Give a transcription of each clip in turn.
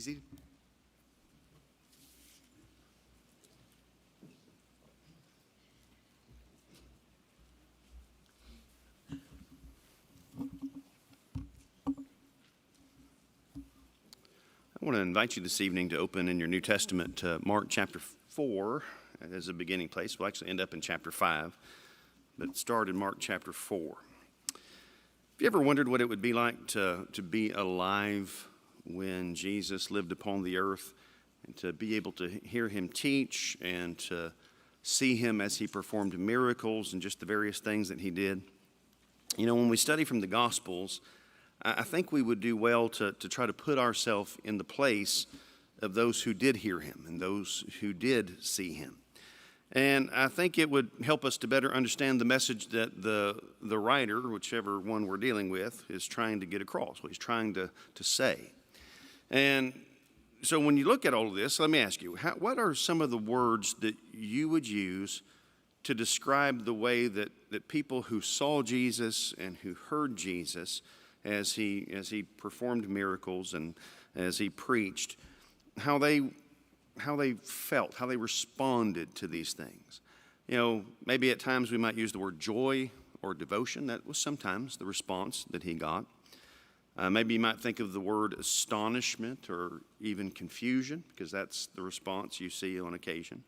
seated. I want to invite you this evening to open in your New Testament to Mark chapter 4 as a beginning place. We'll actually end up in chapter 5, but start in Mark chapter 4. Have you ever wondered what it would be like to be alive when Jesus lived upon the earth, and to be able to hear him teach and to see him as he performed miracles and just the various things that he did? You know, when we study from the Gospels, I think we would do well to try to put ourselves in the place of those who did hear him and those who did see him. And I think it would help us to better understand the message that the writer, whichever one we're dealing with, is trying to get across, what he's trying to say. And so when you look at all of this, let me ask you, what are some of the words that you would use to describe the way that people who saw Jesus and who heard Jesus as he performed miracles and as he preached, how they felt, how they responded to these things? You know, maybe at times we might use the word joy or devotion. That was sometimes the response that he got. Maybe you might think of the word astonishment or even confusion, because that's the response you see on occasion.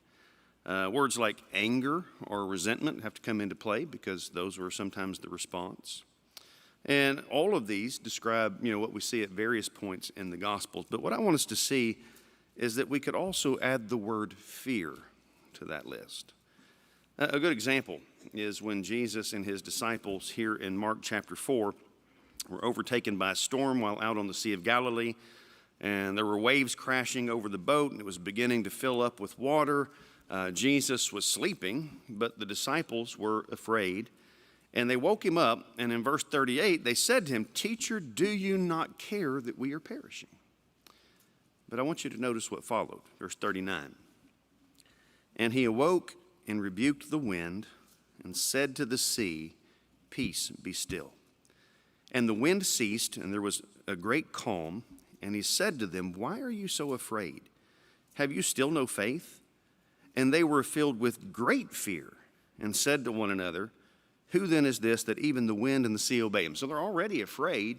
Words like anger or resentment have to come into play, because those were sometimes the response. And all of these describe, what we see at various points in the Gospels. But what I want us to see is that we could also add the word fear to that list. A good example is when Jesus and his disciples here in Mark chapter 4 were overtaken by a storm while out on the Sea of Galilee. And there were waves crashing over the boat, and it was beginning to fill up with water. Jesus was sleeping, but the disciples were afraid. And they woke him up, and in verse 38, they said to him, "Teacher, do you not care that we are perishing?" But I want you to notice what followed, verse 39. And he awoke and rebuked the wind and said to the sea, "Peace, be still." And the wind ceased, and there was a great calm. And he said to them, "Why are you so afraid? Have you still no faith?" And they were filled with great fear and said to one another, "Who then is this that even the wind and the sea obey him?" So they're already afraid.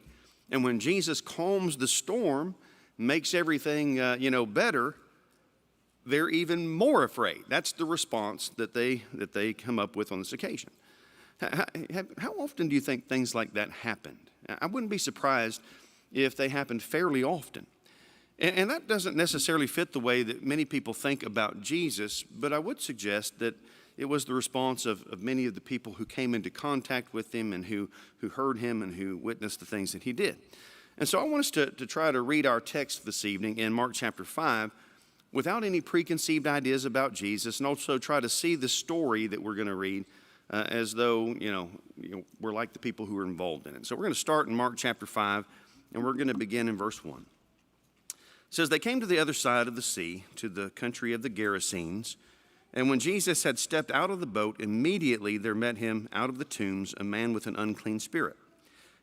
And when Jesus calms the storm, makes everything, better, they're even more afraid. That's the response that they come up with on this occasion. How often do you think things like that happened? I wouldn't be surprised if they happened fairly often. And that doesn't necessarily fit the way that many people think about Jesus, but I would suggest that it was the response of many of the people who came into contact with him and who heard him and who witnessed the things that he did. And so I want us to try to read our text this evening in Mark chapter 5 without any preconceived ideas about Jesus, and also try to see the story that we're going to read as though, we're like the people who are involved in it. So we're going to start in Mark chapter 5, and we're going to begin in verse 1. It says, "They came to the other side of the sea, to the country of the Gerasenes. And when Jesus had stepped out of the boat, immediately there met him out of the tombs a man with an unclean spirit.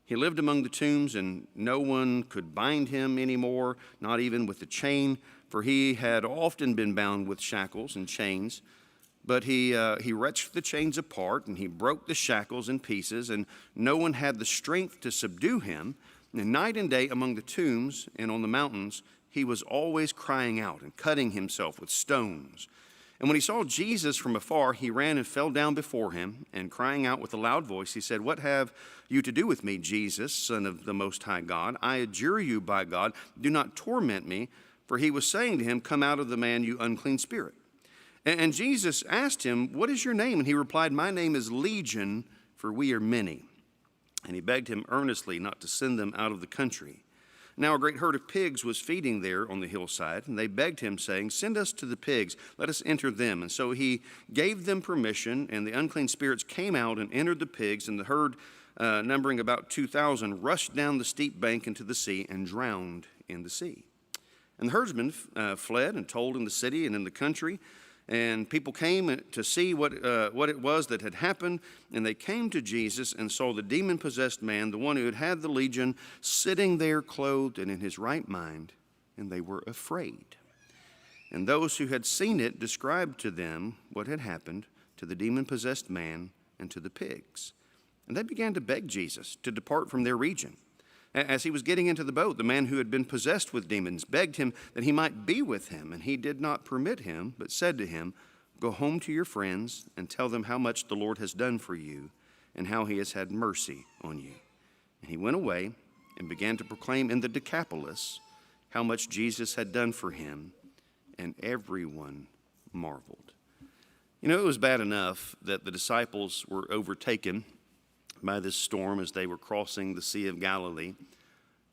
He lived among the tombs, and no one could bind him anymore, not even with a chain, for he had often been bound with shackles and chains. But he wrenched the chains apart, and he broke the shackles in pieces, and no one had the strength to subdue him. And night and day among the tombs and on the mountains, he was always crying out and cutting himself with stones. And when he saw Jesus from afar, he ran and fell down before him, and crying out with a loud voice, he said, 'What have you to do with me, Jesus, Son of the Most High God? I adjure you by God, do not torment me.' For he was saying to him, 'Come out of the man, you unclean spirit.' And Jesus asked him, 'What is your name?' And he replied, 'My name is Legion, for we are many.' And he begged him earnestly not to send them out of the country. Now a great herd of pigs was feeding there on the hillside, and they begged him, saying, 'Send us to the pigs, let us enter them.' And so he gave them permission, and the unclean spirits came out and entered the pigs, and the herd, numbering about 2,000, rushed down the steep bank into the sea and drowned in the sea. And the herdsmen fled and told in the city and in the country, and people came to see what it was that had happened. And they came to Jesus and saw the demon-possessed man, the one who had had the legion, sitting there clothed and in his right mind, and they were afraid. And those who had seen it described to them what had happened to the demon-possessed man and to the pigs. And they began to beg Jesus to depart from their region. As he was getting into the boat, the man who had been possessed with demons begged him that he might be with him, and he did not permit him, but said to him, "Go home to your friends and tell them how much the Lord has done for you and how he has had mercy on you." And he went away and began to proclaim in the Decapolis how much Jesus had done for him, and everyone marveled. You know, it was bad enough that the disciples were overtaken by this storm as they were crossing the Sea of Galilee.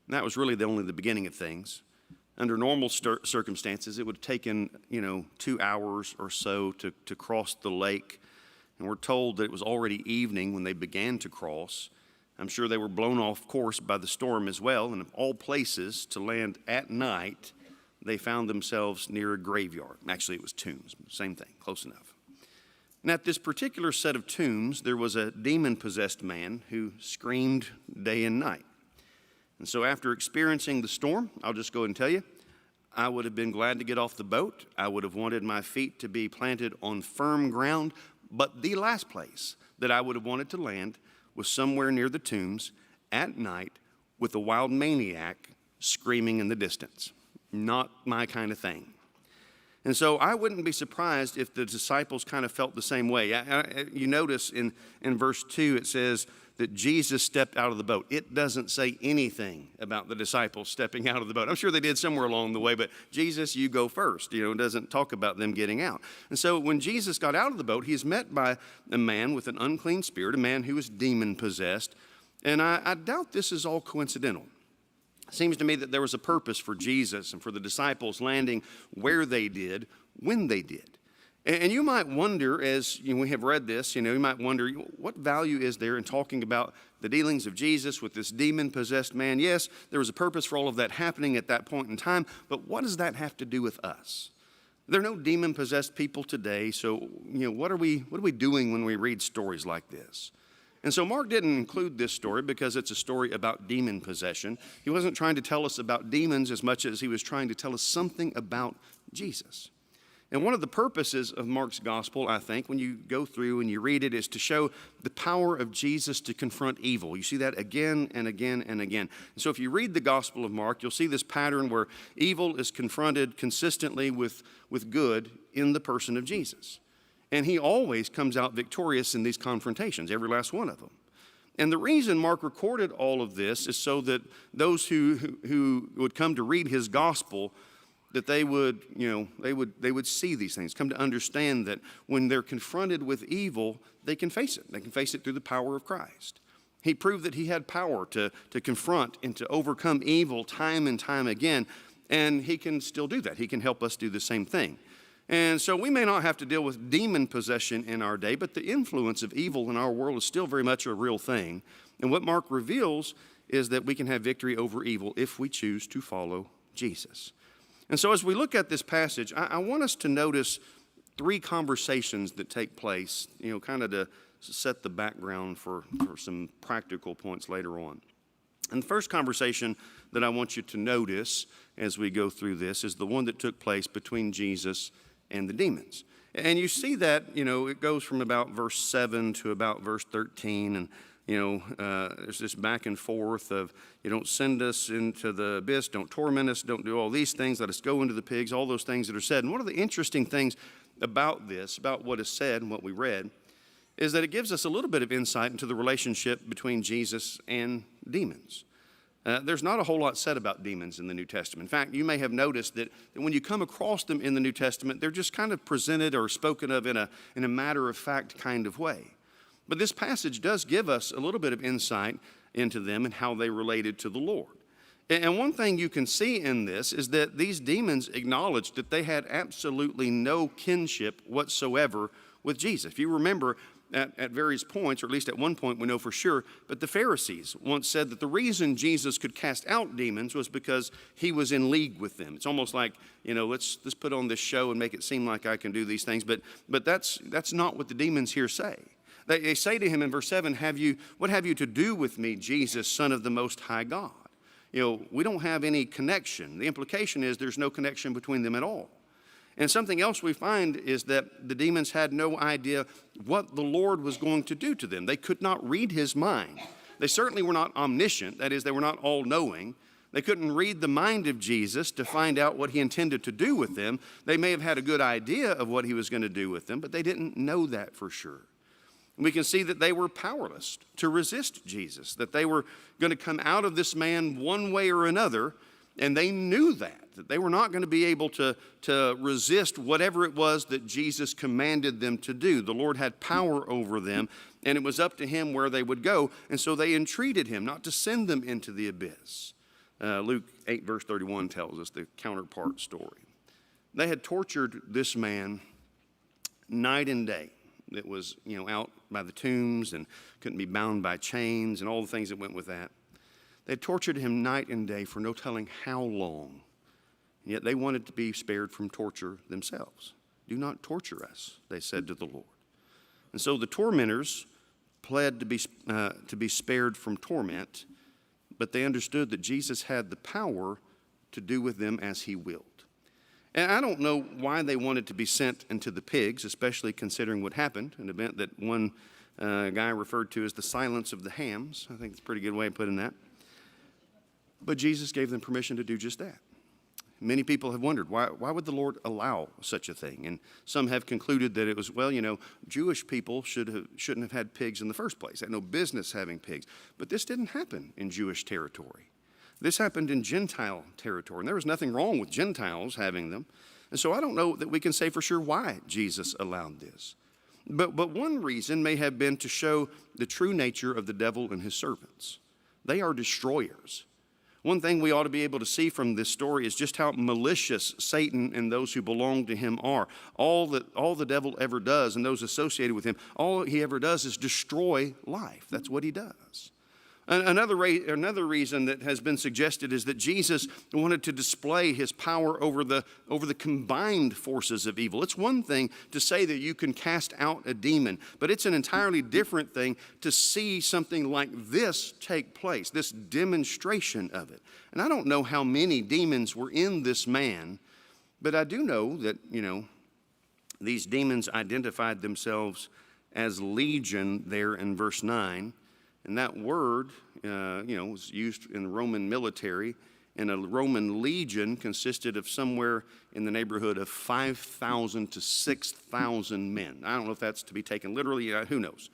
And that was really only the beginning of things. Under normal circumstances, it would have taken, 2 hours or so to cross the lake. And we're told that it was already evening when they began to cross. I'm sure they were blown off course by the storm as well. And of all places to land at night, they found themselves near a graveyard. Actually, it was tombs. Same thing, close enough. And at this particular set of tombs, there was a demon-possessed man who screamed day and night. And so after experiencing the storm, I'll just go ahead and tell you, I would have been glad to get off the boat. I would have wanted my feet to be planted on firm ground. But the last place that I would have wanted to land was somewhere near the tombs at night with a wild maniac screaming in the distance. Not my kind of thing. And so I wouldn't be surprised if the disciples kind of felt the same way. You notice in verse 2, it says that Jesus stepped out of the boat. It doesn't say anything about the disciples stepping out of the boat. I'm sure they did somewhere along the way, but Jesus, you go first. It doesn't talk about them getting out. And so when Jesus got out of the boat, he's met by a man with an unclean spirit, a man who is demon-possessed. And I doubt this is all coincidental. It seems to me that there was a purpose for Jesus and for the disciples landing where they did, when they did. And you might wonder, as we have read this, you might wonder, what value is there in talking about the dealings of Jesus with this demon-possessed man? Yes, there was a purpose for all of that happening at that point in time, but what does that have to do with us? There are no demon-possessed people today, so what are we doing when we read stories like this? And so Mark didn't include this story because it's a story about demon possession. He wasn't trying to tell us about demons as much as he was trying to tell us something about Jesus. And one of the purposes of Mark's gospel, I think, when you go through and you read it, is to show the power of Jesus to confront evil. You see that again and again and again. And so if you read the gospel of Mark, you'll see this pattern where evil is confronted consistently with good in the person of Jesus. And he always comes out victorious in these confrontations, every last one of them. And the reason Mark recorded all of this is so that those who would come to read his gospel, that they would see these things, come to understand that when they're confronted with evil, they can face it. They can face it through the power of Christ. He proved that he had power to confront and to overcome evil time and time again, and he can still do that. He can help us do the same thing. And so we may not have to deal with demon possession in our day, but the influence of evil in our world is still very much a real thing. And what Mark reveals is that we can have victory over evil if we choose to follow Jesus. And so as we look at this passage, I want us to notice 3 conversations that take place, kind of to set the background for some practical points later on. And the first conversation that I want you to notice as we go through this is the one that took place between Jesus and the demons. And you see that, it goes from about verse 7 to about verse 13. And, there's this back and forth of, you don't send us into the abyss, don't torment us, don't do all these things, let us go into the pigs, all those things that are said. And one of the interesting things about this, about what is said and what we read, is that it gives us a little bit of insight into the relationship between Jesus and demons. There's not a whole lot said about demons in the New Testament. In fact, you may have noticed that when you come across them in the New Testament, they're just kind of presented or spoken of in a matter-of-fact kind of way. But this passage does give us a little bit of insight into them and how they related to the Lord. And one thing you can see in this is that these demons acknowledged that they had absolutely no kinship whatsoever with Jesus. If you remember, at various points, or at least at one point we know for sure, but the Pharisees once said that the reason Jesus could cast out demons was because he was in league with them. It's almost like, let's put on this show and make it seem like I can do these things, but that's not what the demons here say. They say to him in verse 7, what have you to do with me, Jesus, Son of the Most High God? we don't have any connection. The implication is there's no connection between them at all. And something else we find is that the demons had no idea what the Lord was going to do to them. They could not read his mind. They certainly were not omniscient. That is, they were not all-knowing. They couldn't read the mind of Jesus to find out what he intended to do with them. They may have had a good idea of what he was going to do with them, but they didn't know that for sure. We can see that they were powerless to resist Jesus, that they were going to come out of this man one way or another, and they knew that they were not going to be able to resist whatever it was that Jesus commanded them to do. The Lord had power over them, and it was up to him where they would go, and so they entreated him not to send them into the abyss. Luke 8, verse 31 tells us the counterpart story. They had tortured this man night and day. It was, out by the tombs and couldn't be bound by chains and all the things that went with that. They tortured him night and day for no telling how long. And yet they wanted to be spared from torture themselves. Do not torture us, they said to the Lord. And so the tormentors pled to be spared from torment, but they understood that Jesus had the power to do with them as he willed. And I don't know why they wanted to be sent into the pigs, especially considering what happened, an event that one guy referred to as the silence of the hams. I think it's a pretty good way of putting that. But Jesus gave them permission to do just that. Many people have wondered, why would the Lord allow such a thing? And some have concluded that it was, Jewish people shouldn't have had pigs in the first place. They had no business having pigs. But this didn't happen in Jewish territory. This happened in Gentile territory, and there was nothing wrong with Gentiles having them. And so I don't know that we can say for sure why Jesus allowed this. But one reason may have been to show the true nature of the devil and his servants. They are destroyers. One thing we ought to be able to see from this story is just how malicious Satan and those who belong to him are. All the devil ever does, and those associated with him, all he ever does is destroy life. That's what he does. Another reason that has been suggested is that Jesus wanted to display his power over the combined forces of evil. It's one thing to say that you can cast out a demon, but it's an entirely different thing to see something like this take place, this demonstration of it. And I don't know how many demons were in this man, but I do know that, these demons identified themselves as legion there in verse 9. And that word, was used in the Roman military, and a Roman legion consisted of somewhere in the neighborhood of 5,000 to 6,000 men. I don't know if that's to be taken literally. Who knows?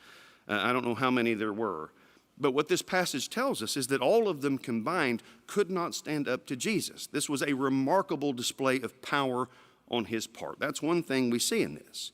I don't know how many there were. But what this passage tells us is that all of them combined could not stand up to Jesus. This was a remarkable display of power on his part. That's one thing we see in this.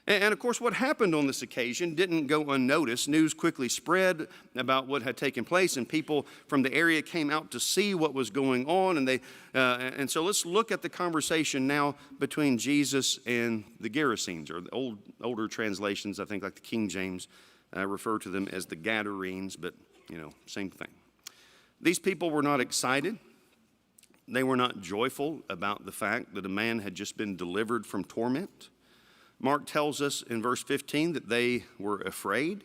And of course, what happened on this occasion didn't go unnoticed. News quickly spread about what had taken place, and people from the area came out to see what was going on. And so let's look at the conversation now between Jesus and the Gerasenes, or the older translations, I think, like the King James, refer to them as the Gadarenes, but, same thing. These people were not excited. They were not joyful about the fact that a man had just been delivered from torment. Mark tells us in verse 15 that they were afraid.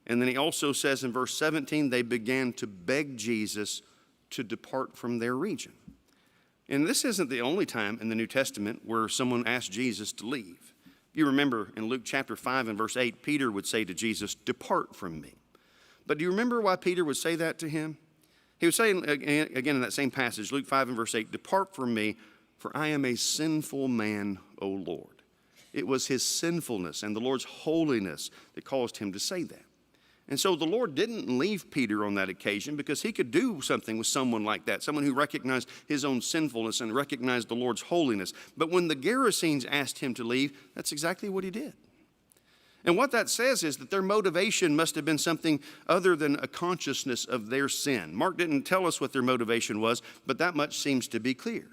And then he also says in verse 17, they began to beg Jesus to depart from their region. And this isn't the only time in the New Testament where someone asked Jesus to leave. You remember in Luke chapter 5 and verse 8, Peter would say to Jesus, depart from me. But do you remember why Peter would say that to him? He would say again in that same passage, Luke 5 and verse 8, depart from me, for I am a sinful man, O Lord. It was his sinfulness and the Lord's holiness that caused him to say that. And so the Lord didn't leave Peter on that occasion because he could do something with someone like that, someone who recognized his own sinfulness and recognized the Lord's holiness. But when the Gerasenes asked him to leave, that's exactly what he did. And what that says is that their motivation must have been something other than a consciousness of their sin. Mark didn't tell us what their motivation was, but that much seems to be clear.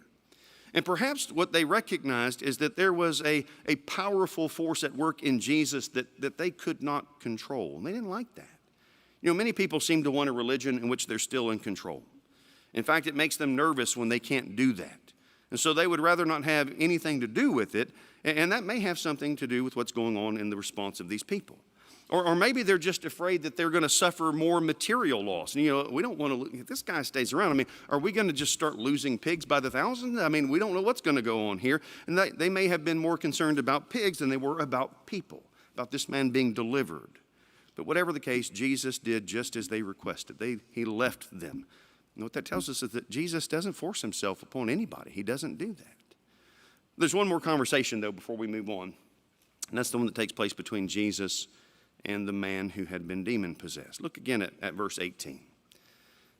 And perhaps what they recognized is that there was a powerful force at work in Jesus that they could not control. And they didn't like that. Many people seem to want a religion in which they're still in control. In fact, it makes them nervous when they can't do that. And so they would rather not have anything to do with it. And that may have something to do with what's going on in the response of these people. Or maybe they're just afraid that they're going to suffer more material loss. And, we don't want to, if this guy stays around, are we going to just start losing pigs by the thousands? We don't know what's going to go on here. And they may have been more concerned about pigs than they were about people, about this man being delivered. But whatever the case, Jesus did just as they requested. He left them. And what that tells us is that Jesus doesn't force himself upon anybody. He doesn't do that. There's one more conversation, though, before we move on. And that's the one that takes place between Jesus and the man who had been demon-possessed. Look again at verse 18.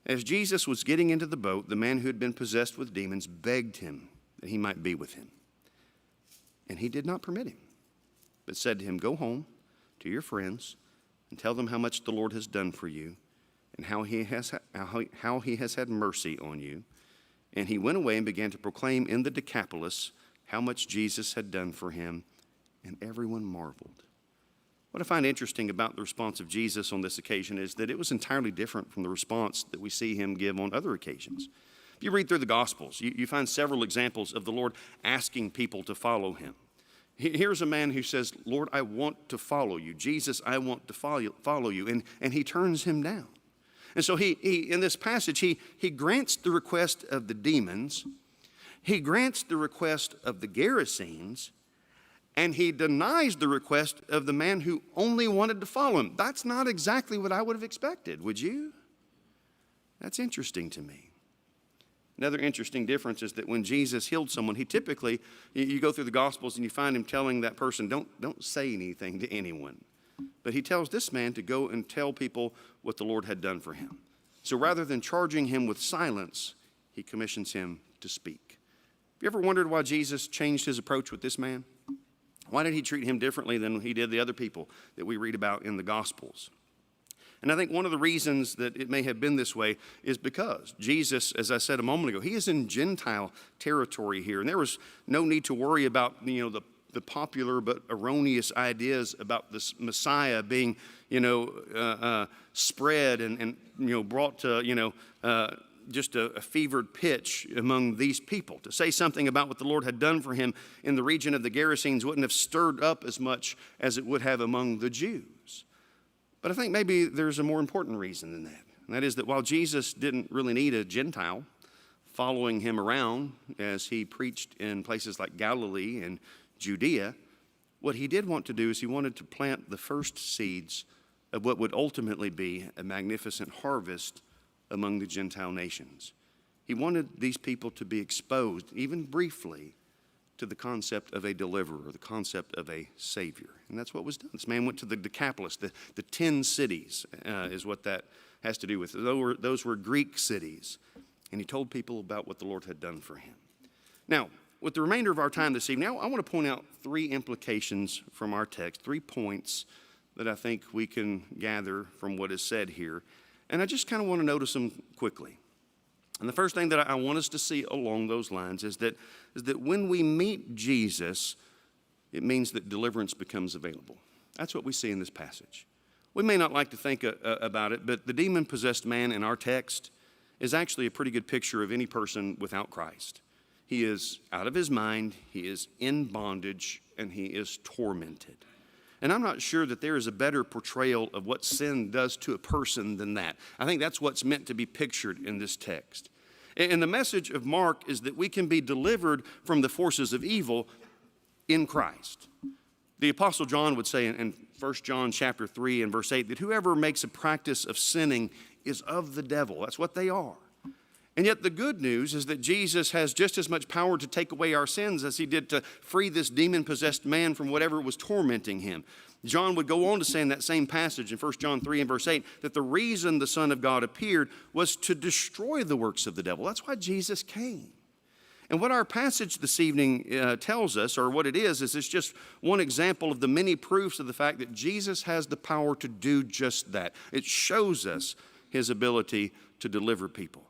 As Jesus was getting into the boat, the man who had been possessed with demons begged him that he might be with him. And he did not permit him, but said to him, "Go home to your friends and tell them how much the Lord has done for you and how he has had mercy on you." And he went away and began to proclaim in the Decapolis how much Jesus had done for him, and everyone marveled. What I find interesting about the response of Jesus on this occasion is that it was entirely different from the response that we see him give on other occasions. If you read through the Gospels, you find several examples of the Lord asking people to follow him. Here's a man who says, "Lord, I want to follow you. Jesus, I want to follow you." And he turns him down. And so he in this passage, he grants the request of the demons. He grants the request of the Gerasenes. And he denies the request of the man who only wanted to follow him. That's not exactly what I would have expected, would you? That's interesting to me. Another interesting difference is that when Jesus healed someone, he typically, you go through the Gospels and you find him telling that person, don't say anything to anyone. But he tells this man to go and tell people what the Lord had done for him. So rather than charging him with silence, he commissions him to speak. Have you ever wondered why Jesus changed his approach with this man? Why did he treat him differently than he did the other people that we read about in the Gospels? And I think one of the reasons that it may have been this way is because Jesus, as I said a moment ago, he is in Gentile territory here. And there was no need to worry about, the popular but erroneous ideas about this Messiah being, spread and brought to, just a fevered pitch among these people. To say something about what the Lord had done for him in the region of the Gerasenes wouldn't have stirred up as much as it would have among the Jews. But I think maybe there's a more important reason than that. And that is that while Jesus didn't really need a Gentile following him around as he preached in places like Galilee and Judea, what he did want to do is he wanted to plant the first seeds of what would ultimately be a magnificent harvest among the Gentile nations. He wanted these people to be exposed, even briefly, to the concept of a deliverer, the concept of a savior. And that's what was done. This man went to the Decapolis, the 10 cities is what that has to do with. Those were Greek cities. And he told people about what the Lord had done for him. Now, with the remainder of our time this evening, I want to point out 3 implications from our text, 3 points that I think we can gather from what is said here. And I just kind of want to notice them quickly. And the first thing that I want us to see along those lines is that when we meet Jesus, it means that deliverance becomes available. That's what we see in this passage. We may not like to think about it, but the demon-possessed man in our text is actually a pretty good picture of any person without Christ. He is out of his mind, he is in bondage, and he is tormented. And I'm not sure that there is a better portrayal of what sin does to a person than that. I think that's what's meant to be pictured in this text. And the message of Mark is that we can be delivered from the forces of evil in Christ. The Apostle John would say in 1 John chapter 3 and verse 8 that whoever makes a practice of sinning is of the devil. That's what they are. And yet the good news is that Jesus has just as much power to take away our sins as he did to free this demon-possessed man from whatever was tormenting him. John would go on to say in that same passage in 1 John 3 and verse 8 that the reason the Son of God appeared was to destroy the works of the devil. That's why Jesus came. And what our passage this evening tells us, or what it is it's just one example of the many proofs of the fact that Jesus has the power to do just that. It shows us his ability to deliver people.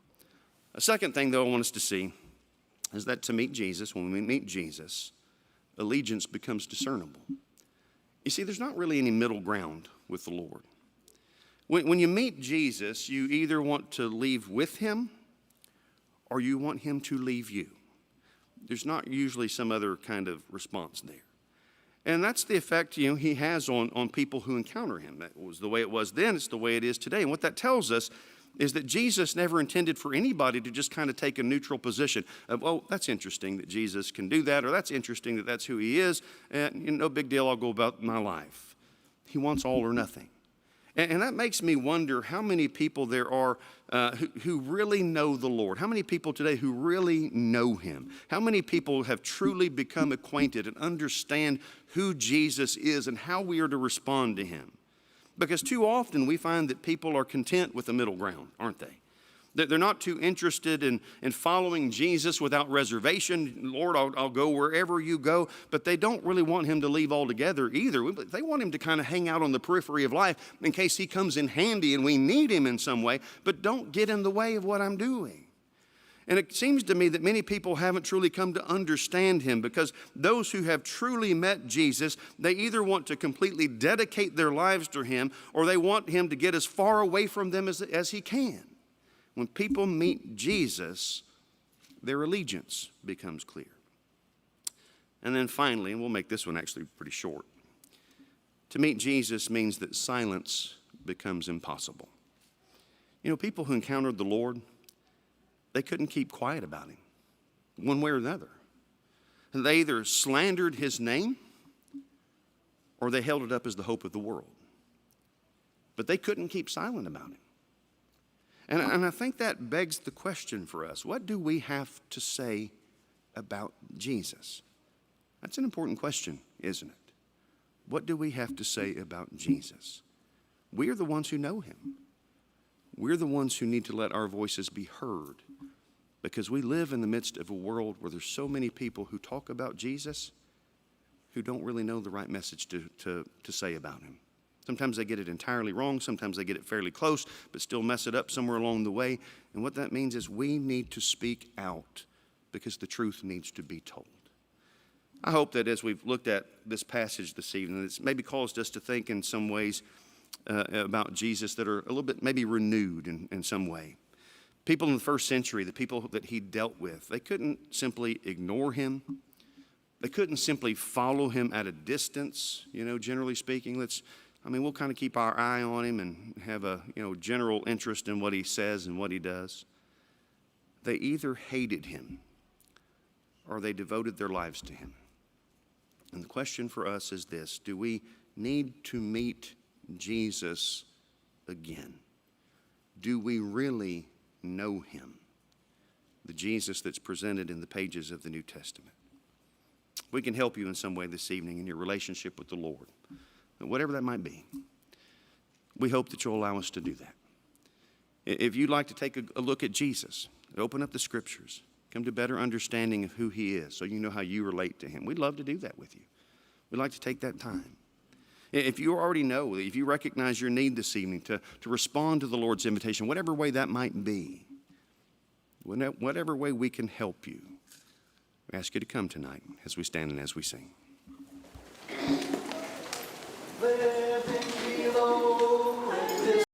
A second thing, though, I want us to see is that to meet Jesus, when we meet Jesus, allegiance becomes discernible. You see, there's not really any middle ground with the Lord. When you meet Jesus, you either want to leave with him or you want him to leave you. There's not usually some other kind of response there. And that's the effect, he has on people who encounter him. That was the way it was then. It's the way it is today. And what that tells us is that Jesus never intended for anybody to just kind of take a neutral position of, oh, that's interesting that Jesus can do that, or that's interesting that that's who he is, and no big deal, I'll go about my life. He wants all or nothing. And that makes me wonder how many people there are who really know the Lord. How many people today who really know him? How many people have truly become acquainted and understand who Jesus is and how we are to respond to him? Because too often we find that people are content with the middle ground, aren't they? They're not too interested in following Jesus without reservation. Lord, I'll go wherever you go. But they don't really want him to leave altogether either. They want him to kind of hang out on the periphery of life in case he comes in handy and we need him in some way. But don't get in the way of what I'm doing. And it seems to me that many people haven't truly come to understand him, because those who have truly met Jesus, they either want to completely dedicate their lives to him, or they want him to get as far away from them as he can. When people meet Jesus, their allegiance becomes clear. And then finally, and we'll make this one actually pretty short, to meet Jesus means that silence becomes impossible. People who encountered the Lord, they couldn't keep quiet about him, one way or another. And they either slandered his name or they held it up as the hope of the world. But they couldn't keep silent about him. And I think that begs the question for us. What do we have to say about Jesus? That's an important question, isn't it? What do we have to say about Jesus? We are the ones who know him. We're the ones who need to let our voices be heard, because we live in the midst of a world where there's so many people who talk about Jesus who don't really know the right message to say about him. Sometimes they get it entirely wrong. Sometimes they get it fairly close, but still mess it up somewhere along the way. And what that means is we need to speak out, because the truth needs to be told. I hope that as we've looked at this passage this evening, it's maybe caused us to think in some ways about Jesus that are a little bit maybe renewed in some way. People in the first century, the people that he dealt with, they couldn't simply ignore him. They couldn't simply follow him at a distance, generally speaking. We'll kind of keep our eye on him and have a, general interest in what he says and what he does. They either hated him or they devoted their lives to him. And the question for us is this: do we need to meet Jesus again? Do we really know him? The Jesus that's presented in the pages of the New Testament. We can help you in some way this evening in your relationship with the Lord, whatever that might be. We hope that you'll allow us to do that. If you'd like to take a look at Jesus, open up the scriptures, come to better understanding of who he is so you know how you relate to him, we'd love to do that with you. We'd like to take that time. If you already know, if you recognize your need this evening to respond to the Lord's invitation, whatever way that might be, whatever way we can help you, we ask you to come tonight as we stand and as we sing. Living below